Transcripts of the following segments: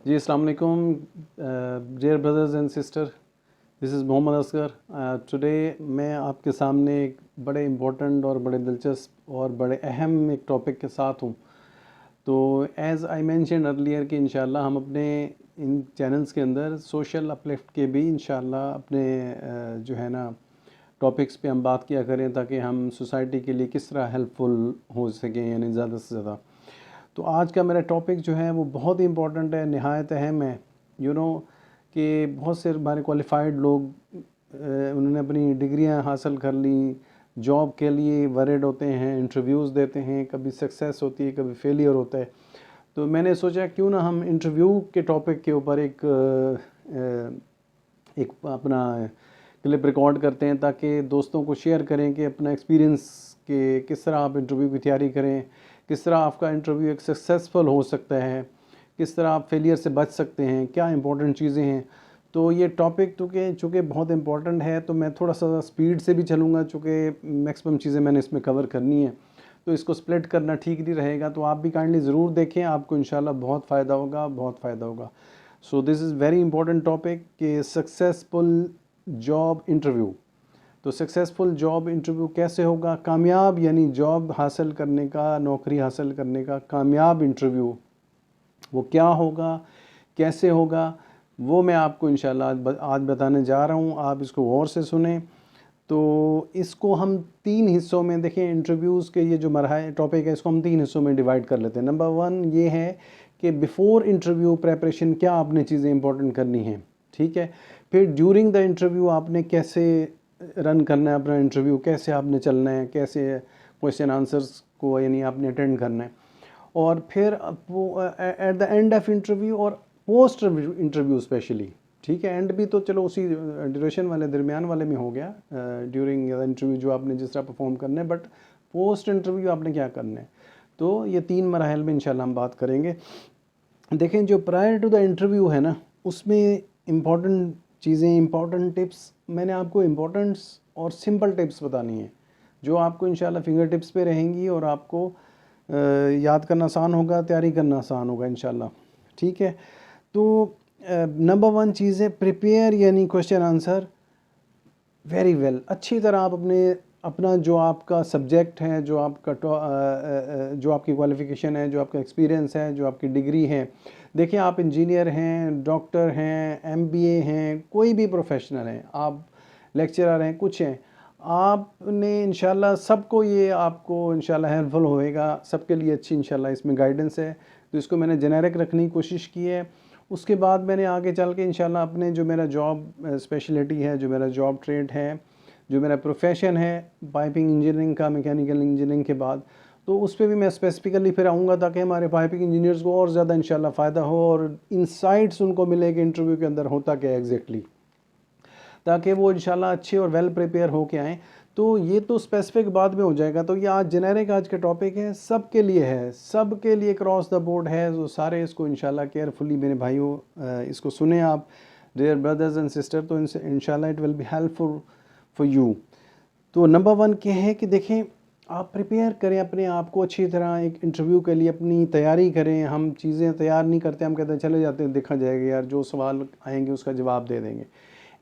जी अस्सलाम वालेकुम dear brothers and sister, this is Mohammad Asgar. Today मैं आपके सामने एक बड़े इम्पोर्टेंट और बड़े दिलचस्प और बड़े अहम एक टॉपिक के साथ हूँ। तो एज़ आई मेंशन अर्लियर कि इंशाल्लाह हम अपने इन चैनल्स के अंदर सोशल अपलिफ्ट के भी इंशाल्लाह अपने जो है ना टॉपिक्स पे हम बात किया करें, ताकि हम सोसाइटी के लिए किस तरह हेल्पफुल हो सकें, यानी ज़्यादा से ज़्यादा। तो आज का मेरा टॉपिक जो है वो बहुत ही इम्पोर्टेंट है, नहायत अहम है। कि बहुत से हमारे क्वालिफाइड लोग उन्होंने अपनी डिग्रियां हासिल कर ली, जॉब के लिए वरीड होते हैं, इंटरव्यूज़ देते हैं, कभी सक्सेस होती है, कभी फेलियर होता है। तो मैंने सोचा क्यों ना हम इंटरव्यू के टॉपिक के ऊपर एक अपना क्लिप रिकॉर्ड करते हैं, ताकि दोस्तों को शेयर करें कि अपना एक्सपीरियंस कि किस तरह आप इंटरव्यू की तैयारी करें, किस तरह आपका इंटरव्यू एक सक्सेसफुल हो सकता है, किस तरह आप फेलियर से बच सकते हैं, क्या इंपॉर्टेंट चीज़ें हैं। तो ये टॉपिक चूँकि बहुत इंपॉर्टेंट है, तो मैं थोड़ा सा स्पीड से भी चलूँगा, चूँकि मैक्सिमम चीज़ें मैंने इसमें कवर करनी है, तो इसको स्प्लिट करना ठीक नहीं रहेगा। तो आप भी काइंडली ज़रूर देखें, आपको इंशाल्लाह बहुत फ़ायदा होगा, बहुत फ़ायदा होगा। So this is very important topic कि सक्सेसफुल जॉब इंटरव्यू। तो सक्सेसफुल जॉब इंटरव्यू कैसे होगा, कामयाब यानी जॉब हासिल करने का, नौकरी हासिल करने का कामयाब इंटरव्यू वो क्या होगा, कैसे होगा, वो मैं आपको इंशाल्लाह आज बताने जा रहा हूँ। आप इसको गौर से सुने। तो इसको हम 3 हिस्सों में देखें। इंटरव्यूज़ के ये जो मरहले टॉपिक है, इसको हम 3 हिस्सों में डिवाइड कर लेते हैं। नंबर 1 ये है कि बिफ़ोर इंटरव्यू प्रेपरेशन क्या आपने चीज़ें इंपॉर्टेंट करनी हैं, ठीक है। फिर ड्यूरिंग द इंटरव्यू आपने कैसे रन करना है अपना इंटरव्यू, कैसे आपने चलना है, कैसे क्वेश्चन आंसर्स को यानी आपने अटेंड करना है। और फिर वो at the end of interview और पोस्ट इंटरव्यू स्पेशली, ठीक है। एंड भी तो चलो उसी ड्यूरेशन वाले दरमियान वाले में हो गया, ड्यूरिंग द इंटरव्यू जो आपने जिस तरह परफॉर्म करना है, बट पोस्ट इंटरव्यू आपने क्या करना है। तो ये 3 मराहल में इंशाल्लाह हम बात करेंगे। देखें, जो प्रायर टू द इंटरव्यू है ना, उसमें इम्पॉर्टेंट चीज़ें, इम्पॉर्टेंट टिप्स मैंने आपको इम्पॉर्टेंट्स और सिंपल टिप्स बतानी है, जो आपको इंशाल्लाह फिंगर टिप्स पे रहेंगी और आपको याद करना आसान होगा, तैयारी करना आसान होगा इंशाल्लाह, ठीक है। तो नंबर 1 चीज़ है प्रिपेयर, यानी क्वेश्चन आंसर वेरी वेल। अच्छी तरह आप अपना जो आपका सब्जेक्ट है, जो आपका जो आपकी क्वालिफ़िकेशन है, जो आपका एक्सपीरियंस है, जो आपकी डिग्री है। देखिए, आप इंजीनियर हैं, डॉक्टर हैं, एमबीए हैं, कोई भी प्रोफेशनल हैं, आप लेक्चरर हैं, कुछ हैं, आपने इंशाल्लाह सबको ये आपको इंशाल्लाह हेल्पफुल होएगा, सबके लिए अच्छी इंशाल्लाह इसमें गाइडेंस है। तो इसको मैंने जेनेरिक रखने की कोशिश की है। उसके बाद मैंने आगे चल के इंशाल्लाह अपने जो मेरा जॉब स्पेशलिटी है, जो मेरा जॉब ट्रेड है, जो मेरा प्रोफेशन है पाइपिंग इंजीनियरिंग का, मैकेनिकल इंजीनियरिंग के बाद, तो उस पर भी मैं स्पेसिफिकली फिर आऊँगा, ताकि हमारे पाइपिंग इंजीनियर्स को और ज़्यादा इंशाल्लाह फ़ायदा हो और इंसाइट्स उनको मिले कि इंटरव्यू के अंदर होता क्या एग्जैक्टली, ताकि वो इंशाल्लाह अच्छे और वेल प्रिपेयर हो के आएँ। तो ये तो स्पेसिफिक बाद में हो जाएगा। तो ये आज जेनेरिक आज के टॉपिक है, सबके लिए है, सबके लिए क्रॉस द बोर्ड है। तो सारे इसको इंशाल्लाह केयरफुली मेरे भाइयों इसको सुने आप, डियर ब्रदर्स एंड सिस्टर। तो इनसे इंशाल्लाह it will be helpful for you. तो नंबर 1 क्या है कि देखें, आप प्रिपेयर करें अपने आप को अच्छी तरह एक इंटरव्यू के लिए, अपनी तैयारी करें। हम चीज़ें तैयार नहीं करते, हम कहते हैं चले जाते हैं, देखा जाएगा यार, जो सवाल आएंगे उसका जवाब दे देंगे।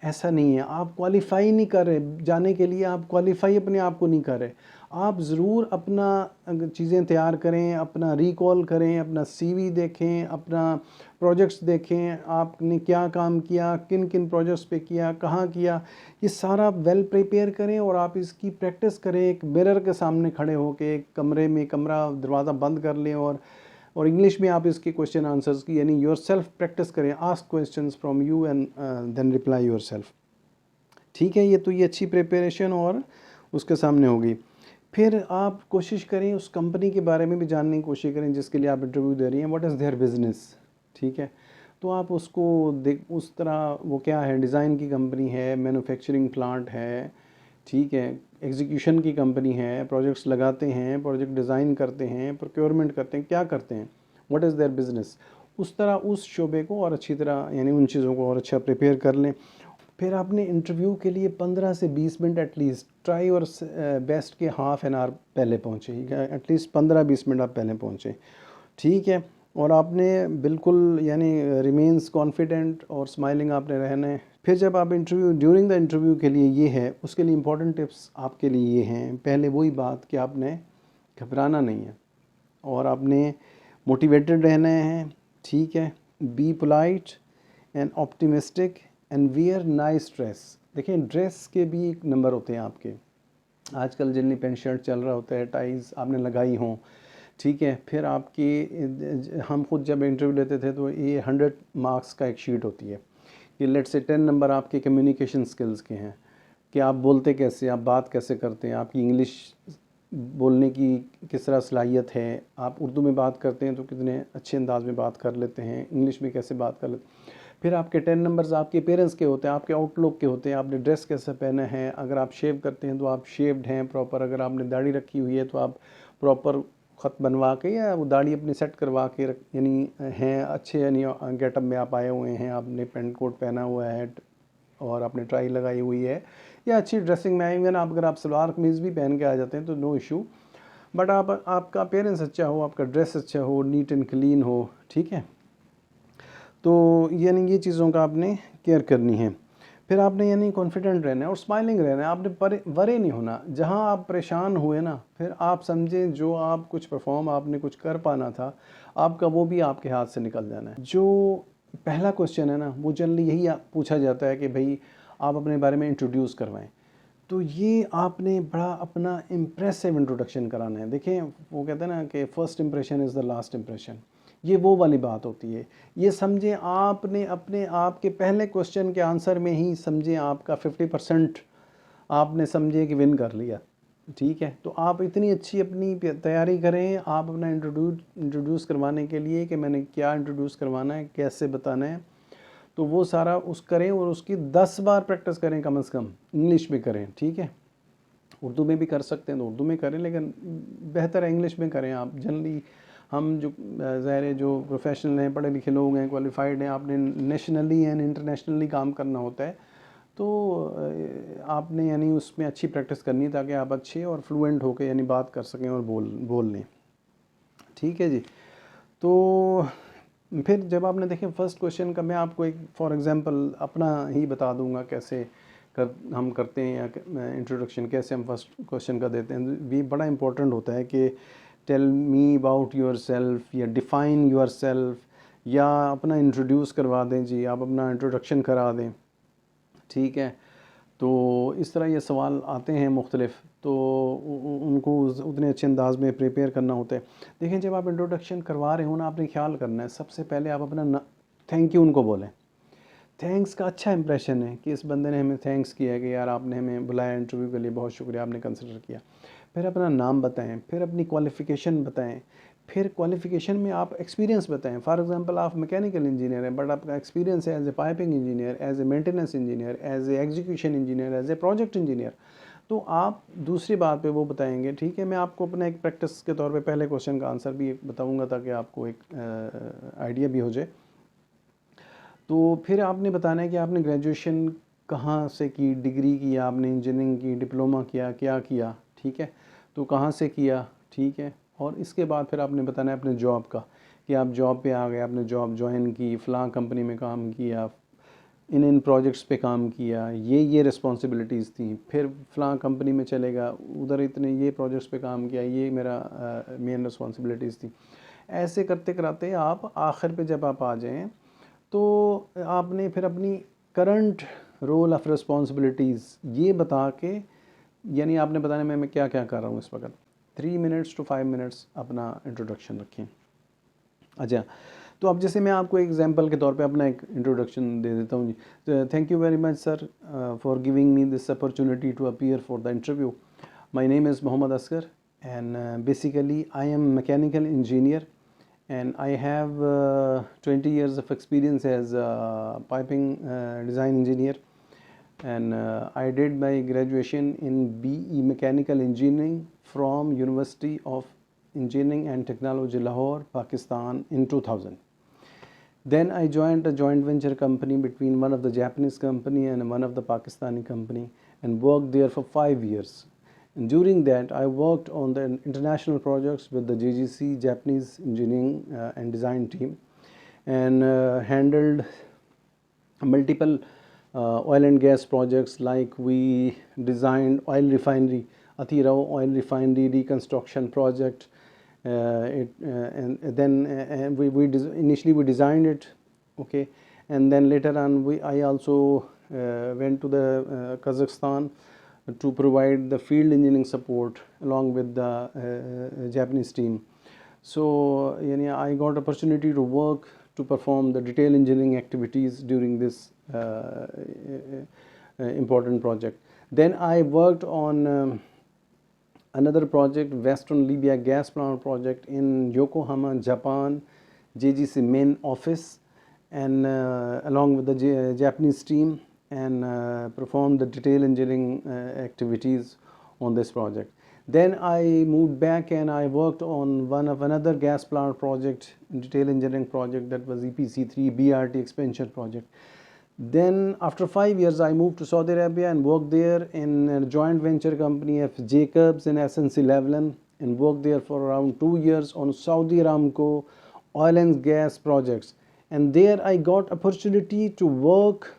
ऐसा नहीं है। आप क्वालिफाई नहीं कर रहे जाने के लिए, आप क्वालिफाई अपने आप को नहीं कर रहे। आप ज़रूर अपना चीज़ें तैयार करें, अपना रिकॉल करें, अपना सीवी देखें, अपना प्रोजेक्ट्स देखें, आपने क्या काम किया, किन किन प्रोजेक्ट्स पे किया, कहाँ किया, ये सारा वेल प्रिपेयर करें। और आप इसकी प्रैक्टिस करें एक मिरर के सामने खड़े होकर, एक कमरे में, कमरा दरवाज़ा बंद कर लें, और इंग्लिश में आप इसके क्वेश्चन आंसर्स की यानी योर सेल्फ प्रैक्टिस करें। Ask questions from you and then reply yourself, ठीक है। ये अच्छी प्रिपरेशन और उसके सामने होगी। फिर आप कोशिश करें उस कंपनी के बारे में भी जानने की कोशिश करें जिसके लिए आप इंटरव्यू दे रही हैं, व्हाट इज़ देयर बिजनेस, ठीक है। तो आप उसको उस तरह वो क्या है, डिज़ाइन की कंपनी है, मैन्युफैक्चरिंग प्लांट है, ठीक है, एग्जीक्यूशन की कंपनी है, प्रोजेक्ट्स लगाते हैं, प्रोजेक्ट डिज़ाइन करते हैं, प्रोक्योरमेंट करते हैं, क्या करते हैं, व्हाट इज़ देयर बिजनेस। उस तरह उस शोबे को और अच्छी तरह यानी उन चीज़ों को और अच्छा प्रिपेयर कर लें। फिर आपने इंटरव्यू के लिए 15 से 20 मिनट एटलीस्ट ट्राई और बेस्ट के हाफ़ एन आवर पहले पहुँचे, एटलीस्ट 15-20 मिनट आप पहले पहुँचे, ठीक है। और आपने बिल्कुल यानी रिमेन्स कॉन्फिडेंट और स्माइलिंग आपने रहना है। फिर जब आप इंटरव्यू ड्यूरिंग द इंटरव्यू के लिए ये है, उसके लिए इंपॉर्टेंट टिप्स आपके लिए ये हैं। पहले वही बात कि आपने घबराना नहीं है और आपने मोटिवेटेड रहना है, ठीक है। Be polite and optimistic and wear nice dress. देखिए ड्रेस के भी एक नंबर होते हैं आपके। आजकल जनरली पेंट शर्ट चल रहा होता है, टाइज आपने लगाई हों, ठीक है। फिर आपकी हम खुद जब इंटरव्यू लेते थे तो ये 100 मार्क्स का एक शीट होती है कि लेट से 10 नंबर आपके कम्युनिकेशन स्किल्स के हैं कि आप बोलते कैसे, आप बात कैसे करते हैं, आपकी इंग्लिश बोलने की किस तरह सलाहियत है, आप उर्दू में बात करते हैं तो कितने अच्छे अंदाज में बात कर लेते हैं, इंग्लिश में कैसे बात कर लेते हैं। फिर आपके 10 नंबर्स आपके पेरेंट्स के होते हैं, आपके आउटलुक के होते हैं, आपने ड्रेस कैसे पहना है, अगर आप शेव करते हैं तो आप शेव्ड हैं प्रॉपर, अगर आपने दाढ़ी रखी हुई है तो आप प्रॉपर ख़त बनवा के या वो दाढ़ी अपनी सेट करवा के यानी हैं अच्छे, यानी गेटअप में आप आए हुए हैं, आपने पेंट कोट पहना हुआ है और आपने टाई लगाई हुई है या अच्छी ड्रेसिंग में आए हुए हैं। आप अगर आप सलवार कमीज़ भी पहन के आ जाते हैं तो नो इशू, बट आपका अपीयरेंस अच्छा हो, आपका ड्रेस अच्छा हो, नीट एंड क्लीन हो, ठीक है। तो यानी ये चीज़ों का आपने केयर करनी है। फिर आपने यानी कॉन्फिडेंट रहना है और स्माइलिंग रहना है, आपने वरे नहीं होना। जहाँ आप परेशान हुए ना, फिर आप समझें जो आप कुछ परफॉर्म आपने कुछ कर पाना था आपका, वो भी आपके हाथ से निकल जाना है। जो पहला क्वेश्चन है ना, वो जनरली यही पूछा जाता है कि भाई आप अपने बारे में इंट्रोड्यूस करवाएं। तो ये आपने बड़ा अपना इम्प्रेसिव इंट्रोडक्शन कराना है। देखें वो कहते हैं ना कि first impression is the last impression, ये वो वाली बात होती है। ये समझें आपने अपने आप के पहले क्वेश्चन के आंसर में ही समझें आपका 50% आपने समझे कि विन कर लिया, ठीक है। तो आप इतनी अच्छी अपनी तैयारी करें, आप अपना इंट्रोड्यूस करवाने के लिए कि मैंने क्या इंट्रोड्यूस करवाना है, कैसे बताना है, तो वो सारा उस करें और उसकी 10 बार प्रैक्टिस करें कम से कम। इंग्लिश में करें, ठीक है। उर्दू में भी कर सकते हैं तो उर्दू में करें, लेकिन बेहतर है इंग्लिश में करें आप। जनरली हम जो ज़ाहिर है जो प्रोफेशनल हैं, पढ़े लिखे लोग हैं, क्वालिफाइड हैं, आपने नेशनली एंड इंटरनेशनली काम करना होता है, तो आपने यानी उसमें अच्छी प्रैक्टिस करनी है ताकि आप अच्छे और फ्लुएंट होकर यानी बात कर सकें और बोल लें, ठीक है जी। तो फिर जब आपने देखें फर्स्ट क्वेश्चन का, मैं आपको एक फॉर एग्जांपल अपना ही बता दूंगा कैसे हम करते हैं या इंट्रोडक्शन कैसे हम फर्स्ट क्वेश्चन का देते हैं। भी बड़ा इंपॉर्टेंट होता है कि tell me about yourself या डिफ़ाइन योर सेल्फ या अपना इंट्रोड्यूस करवा दें जी, आप अपना इंट्रोडक्शन करा दें, ठीक है। तो इस तरह ये सवाल आते हैं मुख्तलिफ, तो उनको उतने अच्छे अंदाज में प्रिपेयर करना होता है। देखें जब आप इंट्रोडक्शन करवा रहे हो ना, आपने ख्याल करना है सबसे पहले आप अपना थैंक यू उनको बोलें। थैंक्स का अच्छा इंप्रेशन है कि इस बंदे ने हमें थैंक्स किया है कि यार आपने हमें बुलाया इंटरव्यू के लिए, बहुत शुक्रिया, आपने कंसिडर किया। फिर अपना नाम बताएं, फिर अपनी क्वालिफ़िकेशन बताएं, फिर क्वालिफ़िकेशन में आप एक्सपीरियंस बताएं। फॉर एग्जांपल आप मैकेनिकल इंजीनियर हैं, बट आपका एक्सपीरियंस है as a piping engineer, as a maintenance engineer, as a execution engineer, as a project engineer, तो आप दूसरी बात पे वो बताएंगे, ठीक है। मैं आपको अपना एक प्रैक्टिस के तौर पे पहले क्वेश्चन का आंसर भी बताऊंगा ताकि आपको एक आइडिया भी हो जाए। तो फिर आपने बताना है कि आपने ग्रेजुएशन कहाँ से की, डिग्री की, आपने इंजीनियरिंग की, डिप्लोमा किया, क्या किया, ठीक है। तो कहाँ से किया, ठीक है। और इसके बाद फिर आपने बताना है अपने जॉब का कि आप जॉब पे आ गए, आपने जॉब ज्वाइन की, फ़लाँ कंपनी में काम किया, इन प्रोजेक्ट्स पे काम किया, ये रिस्पॉन्सिबिलिटीज़ थी, फिर फ़लाँ कंपनी में चलेगा, उधर इतने ये प्रोजेक्ट्स पे काम किया, ये मेरा मेन रिस्पॉन्सिबिलिटीज़ थी। ऐसे करते कराते आप आखिर पे जब आप आ जाएं तो आपने फिर अपनी करंट रोल ऑफ रिस्पॉन्सिबिलिटीज़ ये बता के, यानी आपने बताने में मैं क्या क्या कर रहा हूँ इस वक्त। 3 मिनट्स टू 5 मिनट्स अपना इंट्रोडक्शन रखें। अच्छा, तो अब जैसे मैं आपको एग्जांपल के तौर पे अपना एक इंट्रोडक्शन दे देता हूँ जी। तो thank you very much sir for giving me this opportunity to appear for the interview. My name is Mohammad Asgar and basically I am mechanical engineer and I have 20 years of experience as a piping design engineer, and I did my graduation in BE Mechanical Engineering from University of Engineering and Technology Lahore, Pakistan in 2000. Then I joined a joint venture company between one of the Japanese company and one of the Pakistani company and worked there for 5 years. During that, I worked on the international projects with the JGC, Japanese Engineering and Design team, and handled multiple oil and gas projects. Like we designed oil refinery, Athirao oil refinery reconstruction project. And then initially we designed it, okay, and then later on I also went to the Kazakhstan to provide the field engineering support along with the Japanese team. So I got opportunity to work to perform the detail engineering activities during this important project. Then I worked on another project, Western Libya gas plant project in Yokohama, Japan, JGC main office, and along with the Japanese team, and performed the detail engineering activities on this project. Then I moved back and I worked on another gas plant project, detail engineering project, that was EPC3 BRT expansion project. Then after 5 years I moved to Saudi Arabia and worked there in a joint venture company of Jacobs and SNC-Lavalin, and worked there for around 2 years on Saudi Aramco oil and gas projects. And there I got opportunity to work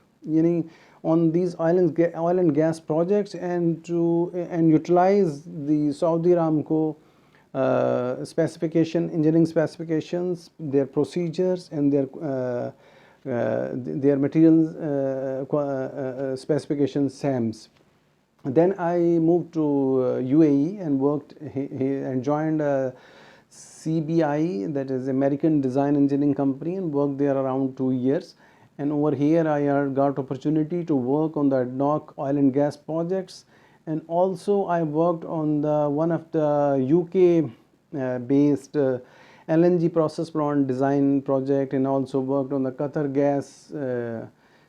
on these oil and gas projects, and utilize the Saudi Aramco engineering specifications, their procedures, and their materials specifications, SAMs. Then I moved to UAE and worked and joined CBI, that is American Design Engineering Company, and worked there around 2 years. And over here I got opportunity to work on the ADNOC oil and gas projects, and also I worked on one of the UK based LNG process plant design project, and also worked on the Qatar Gas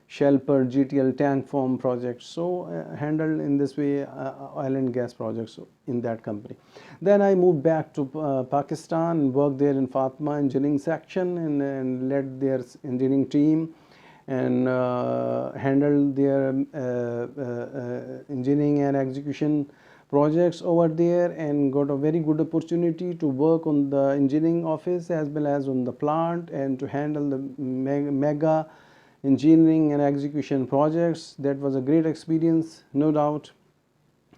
Shelper GTL tank farm project. So handled in this way oil and gas projects in that company. Then I moved back to Pakistan and worked there in Fatima engineering section, and led their engineering team, and handled their engineering and execution projects over there, and got a very good opportunity to work on the engineering office as well as on the plant, and to handle the mega engineering and execution projects. That was a great experience, no doubt.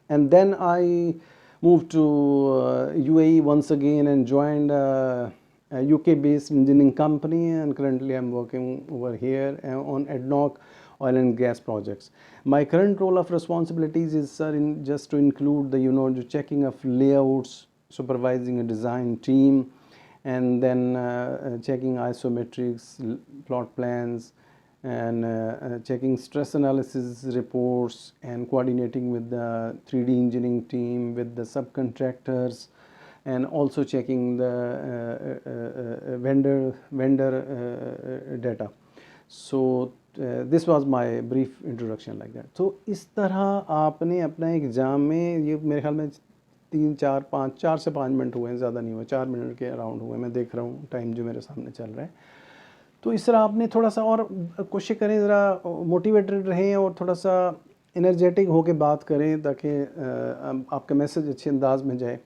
And then I moved to UAE once again and joined a UK based engineering company, and currently I'm working over here on ADNOC oil and gas projects. My current role of responsibilities is just to include the checking of layouts, supervising a design team, and then checking isometrics, plot plans, and checking stress analysis reports, and coordinating with the 3D engineering team, with the subcontractors, and also checking the vendor data. So this was my brief introduction like that. तो इस तरह आपने अपना exam में, ये मेरे ख्याल में 4 से 5 मिनट हुए हैं, ज़्यादा नहीं हुए, 4 मिनट के अराउंड हुए, मैं देख रहा हूँ टाइम जो मेरे सामने चल रहा है. तो इस तरह आपने थोड़ा सा और कोशिश करें, ज़रा मोटिवेटेड रहें और थोड़ा सा एनर्जेटिक होकर बात करें, ताकि आपका मैसेज अच्छे अंदाज में जाए.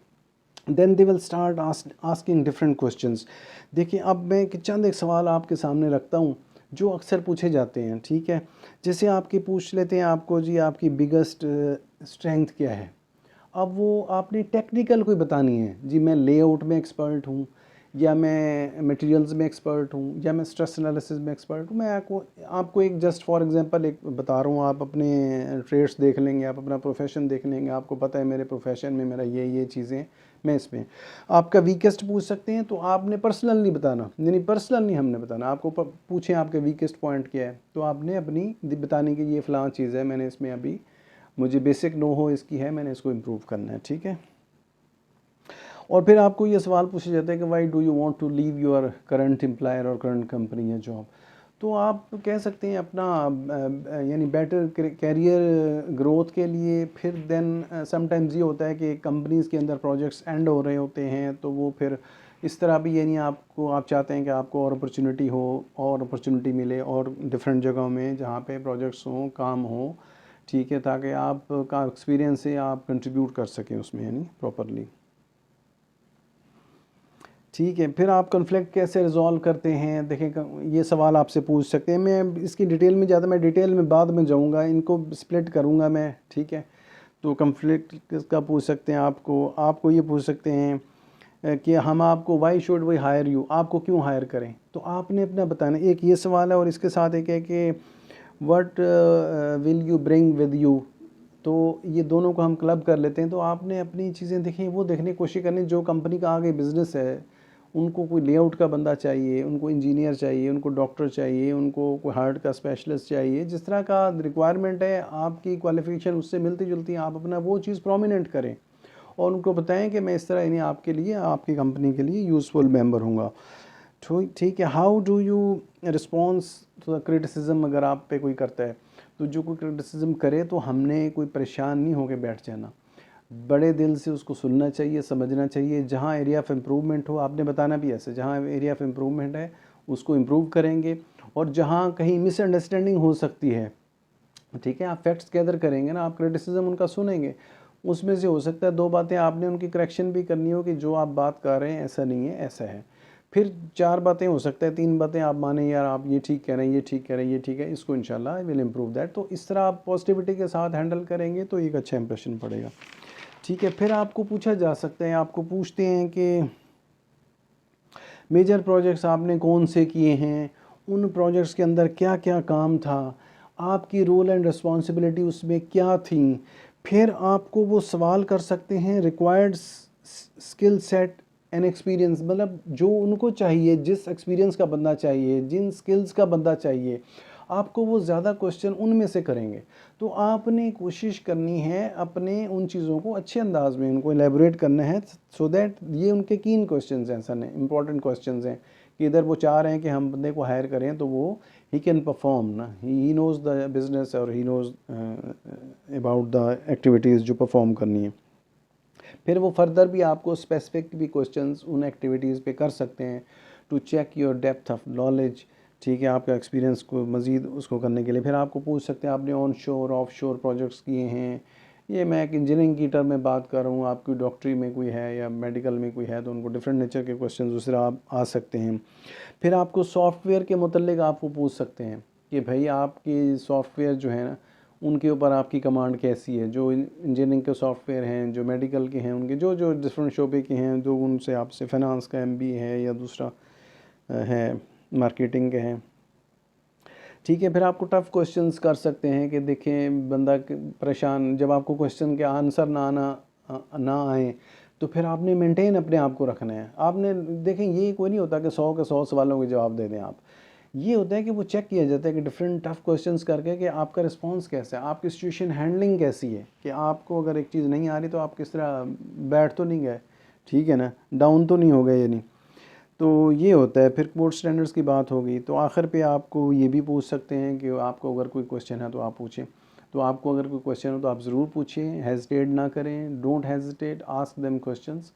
Then they will start asking different questions. देखिए, अब मैं चंद एक सवाल आपके सामने रखता हूँ जो अक्सर पूछे जाते हैं, ठीक है. जैसे आपके पूछ लेते हैं आपको, जी आपकी बिगेस्ट स्ट्रेंथ क्या है. अब वो आपने टेक्निकल कोई बतानी है, जी मैं लेआउट में एक्सपर्ट हूँ, या मैं मटेरियल्स में एक्सपर्ट हूँ, या मैं स्ट्रेस एनालिसिस में एक्सपर्ट हूँ. मैं आपको एक जस्ट फॉर एग्जांपल एक बता रहा हूँ. आप अपने ट्रेड्स देख लेंगे, आप अपना प्रोफेशन देख लेंगे, आपको पता है मेरे प्रोफेशन में मेरा ये चीज़ें, मैं इसमें आपका वीकेस्ट पूछ सकते हैं. तो आपने पर्सनल नहीं बताना, यानी पर्सनल नहीं हमने बताना. आपको पूछें आपके वीकेस्ट पॉइंट क्या है, तो आपने अपनी बताने की ये फ़लाँ चीज़ है, मैंने इसमें अभी मुझे बेसिक नो हो इसकी है, मैंने इसको इम्प्रूव करना है, ठीक है. और फिर आपको ये सवाल पूछा जाता है कि why do you want to leave your current employer और करंट कंपनी या जॉब. तो आप कह सकते हैं अपना यानी बेटर कैरियर ग्रोथ के लिए. फिर देन समटाइम्स ये होता है कि कंपनीज़ के अंदर प्रोजेक्ट्स एंड हो रहे होते हैं, तो वो फिर इस तरह भी, यानी आप चाहते हैं कि आपको और अपॉर्चुनिटी हो, और अपॉर्चुनिटी मिले और डिफरेंट जगहों में जहाँ पे प्रोजेक्ट्स हों, काम हो, ठीक है, ताकि आपका एक्सपीरियंस से आप कंट्रीब्यूट कर सकें उसमें यानी प्रॉपरली। ठीक है, फिर आप कॉन्फ्लिक्ट कैसे रिजॉल्व करते हैं, देखें ये सवाल आपसे पूछ सकते हैं। मैं इसकी डिटेल में ज़्यादा, मैं डिटेल में बाद में जाऊंगा, इनको स्प्लिट करूंगा मैं, ठीक है। तो कॉन्फ्लिक्ट किसका पूछ सकते हैं, आपको ये पूछ सकते हैं कि हम आपको why should we hire you, आपको क्यों हायर करें, तो आपने अपना बताना। एक ये सवाल है और इसके साथ एक है कि what will you bring with you, तो ये दोनों को हम क्लब कर लेते हैं। तो आपने अपनी चीज़ें देखी, वो देखने की कोशिश करनी जो कंपनी का आगे बिज़नेस है, उनको कोई लेआउट का बंदा चाहिए, उनको इंजीनियर चाहिए, उनको डॉक्टर चाहिए, उनको कोई हार्ट का स्पेशलिस्ट चाहिए, जिस तरह का रिक्वायरमेंट है आपकी क्वालिफिकेशन उससे मिलती जुलती है, आप अपना वो चीज़ प्रोमिनेंट करें और उनको बताएं कि मैं इस तरह यानी आपके लिए, आपकी कंपनी के लिए यूज़फुल मेंबर हूँगा। ठीक है। How do you response to the criticism, अगर आप पे कोई करता है तो जो कोई क्रिटिसिज्म करे तो हमने कोई परेशान नहीं होकर बैठ जाना, बड़े दिल से उसको सुनना चाहिए, समझना चाहिए। जहाँ एरिया ऑफ इम्प्रूवमेंट हो, आपने बताना भी ऐसे, जहाँ एरिया ऑफ इम्प्रूवमेंट है उसको इम्प्रूव करेंगे, और जहाँ कहीं मिसअंडरस्टैंडिंग हो सकती है, ठीक है, आप फैक्ट्स गैदर करेंगे ना, आप क्रिटिसिज्म उनका सुनेंगे, उसमें से हो सकता है 2 बातें आपने उनकी करेक्शन भी करनी हो कि जो आप बात कर रहे हैं ऐसा नहीं है, ऐसा है। फिर 4 बातें हो सकता है, 3 बातें आप माने, यार आप ये ठीक कह रहे हैं, ये ठीक कह रहे हैं, ये ठीक है, इसको इंशाल्लाह आई विल इम्प्रूव दैट। तो इस तरह आप पॉजिटिविटी के साथ हैंडल करेंगे तो एक अच्छा इंप्रेशन पड़ेगा। ठीक है, फिर आपको पूछा जा सकता है, आपको पूछते हैं कि मेजर प्रोजेक्ट्स आपने कौन से किए हैं, उन प्रोजेक्ट्स के अंदर क्या क्या काम था, आपकी रोल एंड रिस्पॉन्सिबिलिटी उसमें क्या थी। फिर आपको वो सवाल कर सकते हैं required skill set and experience, मतलब जो उनको चाहिए, जिस एक्सपीरियंस का बंदा चाहिए, जिन स्किल्स का बंदा चाहिए, आपको वो ज़्यादा क्वेश्चन उनमें से करेंगे। तो आपने कोशिश करनी है अपने उन चीज़ों को अच्छे अंदाज में उनको एलेबोरेट करना है, सो दैट ये उनके कीन क्वेश्चंस हैं, ऐसा नहीं इंपॉर्टेंट क्वेश्चंस हैं कि इधर वो चाह रहे हैं कि हम बंदे को हायर करें तो वो ही कैन परफॉर्म ना, ही नोज़ द बिजनेस और he knows about the activities जो परफॉर्म करनी है। फिर वो फर्दर भी आपको स्पेसिफिक भी क्वेश्चंस उन एक्टिविटीज़ पे कर सकते हैं to check your depth of knowledge, ठीक है, आपका एक्सपीरियंस को मज़ीद उसको करने के लिए। फिर आपको पूछ सकते हैं आपने ऑन शोर ऑफ शोर प्रोजेक्ट्स किए हैं, ये मैं एक इंजीनियरिंग की टर्म में बात कर रहा हूँ, आपकी डॉक्टरी में कोई है या मेडिकल में कोई है, तो उनको डिफरेंट नेचर के क्वेश्चन दूसरा आप आ सकते हैं। फिर आपको सॉफ्टवेयर के मुतल्लिक आपको पूछ सकते हैं कि भाई आपकी सॉफ्टवेयर जो है ना, उनके ऊपर आपकी कमांड कैसी है, जो इंजीनियरिंग के सॉफ्टवेयर हैं, जो मेडिकल के हैं, उनके जो जो डिफरेंट शोबे के हैं, जो उनसे आपसे फाइनेंस का MBA है या दूसरा है मार्केटिंग के हैं। ठीक है, फिर आपको टफ़ क्वेश्चंस कर सकते हैं कि देखें बंदा परेशान, जब आपको क्वेश्चन के आंसर ना आए तो फिर आपने मेंटेन अपने आप को रखना है। आपने देखें ये कोई नहीं होता कि 100 के 100 सवालों के जवाब दे दें आप, ये होता है कि वो चेक किया जाता है कि डिफरेंट टफ़ क्वेश्चंस करके कि आपका रिस्पांस कैसा है, आपकी सिचुएशन हैंडलिंग कैसी है, कि आपको अगर एक चीज़ नहीं आ रही तो आप किस तरह, बैठ तो नहीं गए, ठीक है ना, डाउन तो नहीं हो गए यानी। तो ये होता है। फिर कोड स्टैंडर्ड्स की बात होगी, तो आखिर पे आपको ये भी पूछ सकते हैं कि आपको अगर कोई क्वेश्चन है तो आप पूछें। तो आपको अगर कोई क्वेश्चन हो तो आप ज़रूर पूछें, हेजिटेट ना करें, don't hesitate, ask them questions.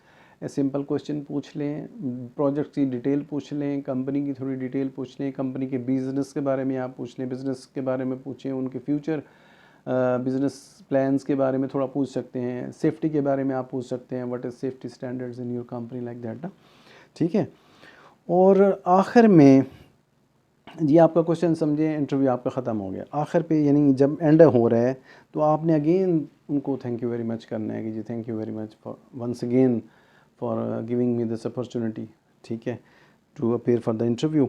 Simple question पूछ लें, प्रोजेक्ट की डिटेल पूछ लें, कंपनी की थोड़ी डिटेल पूछ लें, कंपनी के बिज़नेस के बारे में आप पूछ लें, बिज़नेस के बारे में पूछें, उनके फ्यूचर बिज़नेस प्लान्स के बारे में थोड़ा पूछ सकते हैं, सेफ्टी के बारे में आप पूछ सकते हैं, what is safety standards in your company, like that ना, ठीक है। और आखिर में जी आपका क्वेश्चन समझे, इंटरव्यू आपका ख़त्म हो गया। आखिर पे यानी जब एंड हो रहा है तो आपने अगेन उनको थैंक यू वेरी मच करना है कि जी thank you very much for once again for giving me this opportunity, ठीक है, to appear for the interview.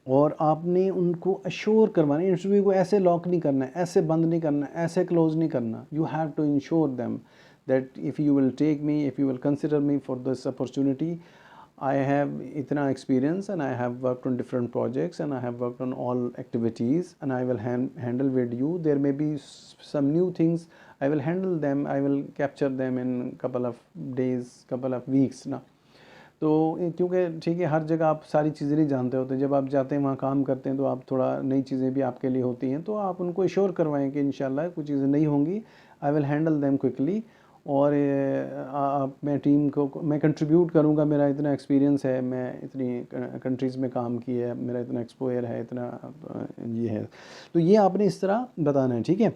और आपने उनको अश्योर करवाना है, इंटरव्यू को ऐसे लॉक नहीं करना है, ऐसे बंद नहीं करना है, ऐसे क्लोज नहीं करना। You have to ensure them that if you will take me, if you will consider me for this opportunity, I have itna experience and I have worked on different projects and I have worked on all activities and I will handle with you. There may be some new things, I will handle them, I will capture them in couple of days, couple of weeks ना। तो क्योंकि ठीक है, हर जगह आप सारी चीज़ें नहीं जानते होते, जब आप जाते हैं वहाँ काम करते हैं तो आप थोड़ा नई चीज़ें भी आपके लिए होती हैं, तो आप उनको श्योर करवाएं कि इंशाल्लाह कुछ चीज़ें नहीं होंगी, I will handle them quickly. और आप मैं टीम को मैं कंट्रीब्यूट करूँगा, मेरा इतना एक्सपीरियंस है, मैं इतनी कंट्रीज़ में काम किया है, मेरा इतना एक्सपोजर है, इतना ये है। तो ये आपने इस तरह बताना है, ठीक है।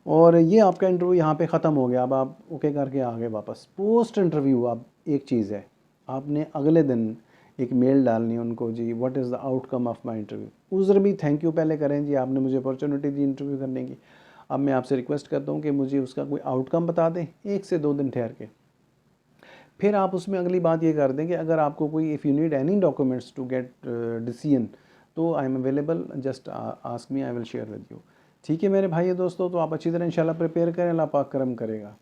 और ये आपका इंटरव्यू यहाँ पे ख़त्म हो गया। अब आप ओके करके आ गए वापस। पोस्ट इंटरव्यू अब एक चीज़ है, आपने अगले दिन एक मेल डालनी है उनको, जी what is the outcome of my interview. उस भी थैंक यू पहले करें, जी आपने मुझे अपॉर्चुनिटी दी इंटरव्यू करने की। अब मैं आपसे रिक्वेस्ट करता हूँ कि मुझे उसका कोई आउटकम बता दें 1 से 2 दिन ठहर के। फिर आप उसमें अगली बात ये कर दें कि अगर आपको कोई, if you need any documents to get decision, तो I am available, just ask me, I will share with you. ठीक है मेरे भाई दोस्तों, तो आप अच्छी तरह इंशाल्लाह प्रिपेयर करें, अल्लाह पाक करम करेगा।